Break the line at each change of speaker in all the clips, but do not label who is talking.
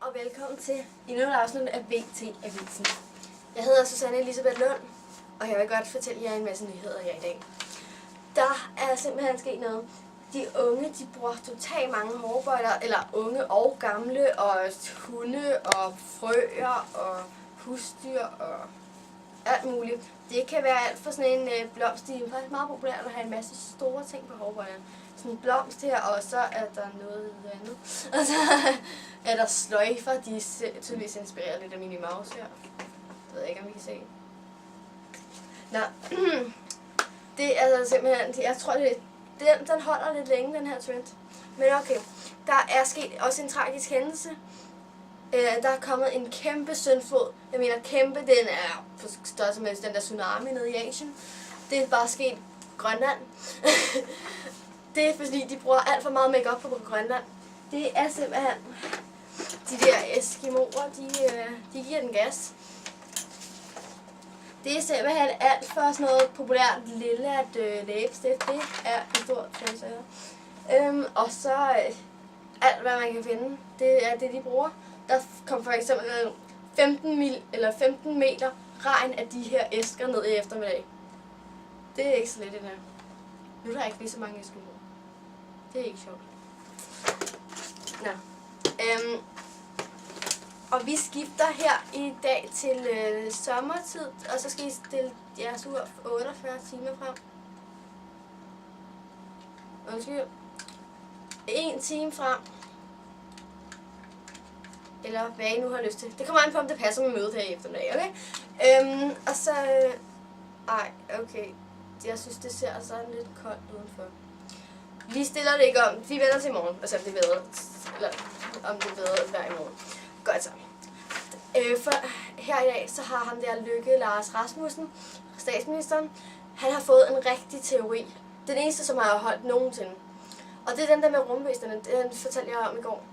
og velkommen til endnu et afsnit af VT-avisen. Jeg hedder Susanne Elisabeth Lund, og jeg vil godt fortælle jer en masse nyheder her i dag. Der er simpelthen sket noget. De unge, de bruger totalt mange hårbøjler, eller unge og gamle, og hunde, og frøer, og husdyr, og alt muligt. Det kan være alt for sådan en blomst. Det er faktisk meget populært at have en masse store ting på hårbøjlerne. Sådan en blomst her, og så er der noget andet. Og så er der sløjfer, de er tydeligvis inspireret lidt af Minnie Mouse her. Jeg ved ikke, om I kan se. Nå, det er altså simpelthen, jeg tror, den holder lidt længe, den her trend. Men okay, der er sket også en tragisk hændelse. Der er kommet en kæmpe syndflod. Jeg mener kæmpe, den er på størrelse med den der tsunami nede i Asien. Det er bare sket i Grønland. Det er fordi, de bruger alt for meget makeup på Grønland. Det er simpelthen de der eskimoer, de giver den gas. Det er simpelthen alt for sådan noget populært lille at læbestift. Det er en stor trendsetter. Og så alt hvad man kan finde, det er det de bruger. Der kom for eksempel 15 meter regn af de her æsker ned i eftermiddag. Det er ikke så lidt endda. Nu er der ikke lige så mange eskimoer. Det er ikke sjovt. Nå. Og vi skifter her i dag til sommertid, og så skal I stille jeres ur 48 timer frem. Undskyld. 1 time frem. Eller hvad I nu har lyst til. Det kommer an på, om det passer med mødet her i eftermiddag, okay? Og så... okay. Jeg synes, det ser sådan lidt koldt udenfor. Vi stiller det ikke om. Vi vender til i morgen, og så det er bedre. Eller om det er bedre hver i morgen. Godt så. For her i dag, så har ham der Løkke Lars Rasmussen, statsministeren, han har fået en rigtig teori. Den eneste, som har holdt nogensinde. Og det er den der med rumvæsenerne, den fortalte jeg om i går.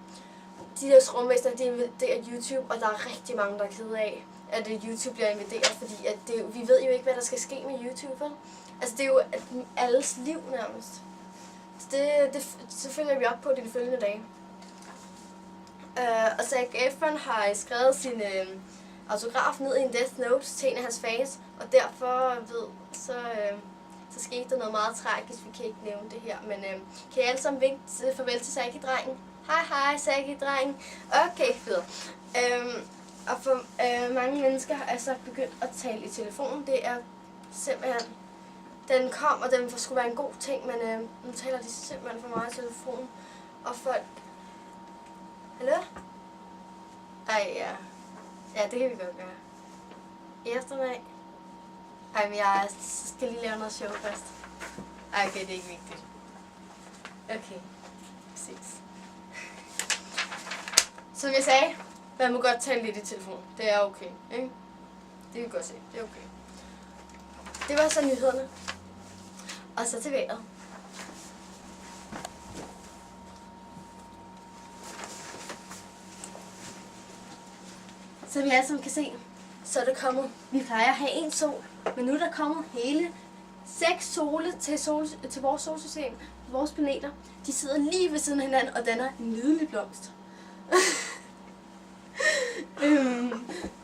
De der rumvæsener, de invaderer YouTube, og der er rigtig mange, der er kede af, at YouTube bliver invaderet, fordi at vi ved jo ikke, hvad der skal ske med YouTube, vel? Altså det er jo alles liv nærmest. Så følger vi op på det de følgende dage. Og Zac Efron har skrevet sin autograf ned i en Death Note til en af hans fans, og derfor så skete der noget meget tragisk. Vi kan ikke nævne det her, men kan I alle sammen vinke farvel til Zacky-drengen? Hej Zacky-drengen. Okay, fedt. Og for mange mennesker er så begyndt at tale i telefonen. Det er simpelthen... Den kom, og den skulle være en god ting, men nu taler de simpelthen for meget i telefonen. Og folk... Hallo? Ej, ja. Ja, det kan vi godt gøre. I eftermiddag? Ej, men jeg skal lige lave noget show først. Ej, okay, det er ikke vigtigt. Okay. Præcis. Som jeg sagde, man må godt tale lidt i telefon. Det er okay, ikke? Det kan vi godt se. Det er okay. Det var så nyhederne. Og så til vejret. Som I alle sammen kan se, så er der kommet, vi plejer at have 1 sol, men nu er der kommet hele 6 sole til vores solsystem, vores planeter. De sidder lige ved siden af hinanden og danner en nydelig blomst.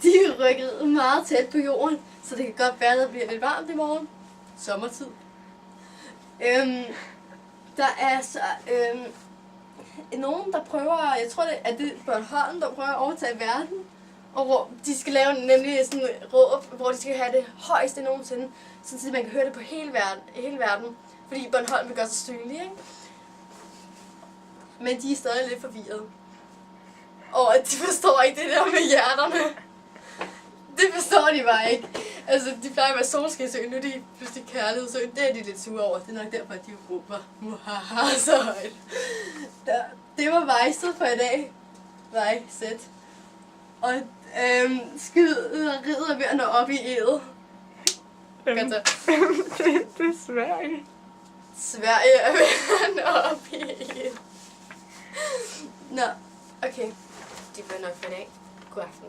De er rykket meget tæt på jorden, så det kan godt være, at der bliver lidt varmt i morgen. Sommertid. Der er så nogen, der prøver, jeg tror det er det Bornholm, der prøver at overtage verden. Og hvor de skal lave nemlig sådan en råb, hvor de skal have det højeste nogensinde, så man kan høre det på hele verden. Fordi Bornholm vil gøre sig synlig, ikke? Men de er stadig lidt forvirret. Og de forstår ikke det der med hjerterne. Det forstår de bare ikke. Altså, de plejer at være solskinsøen, nu er de pludselig kærlighedsøen. Det er de lidt sure over. Det er nok derfor, at de råber muhaha så højt. Det var vejset for i dag. Vejsæt. Og skyderiet er ved at nå op i ædet.
Det er Sverige.
Sverige er ved at nå op i ædet. Nå, okay. Det bliver nok for i dag. God aften.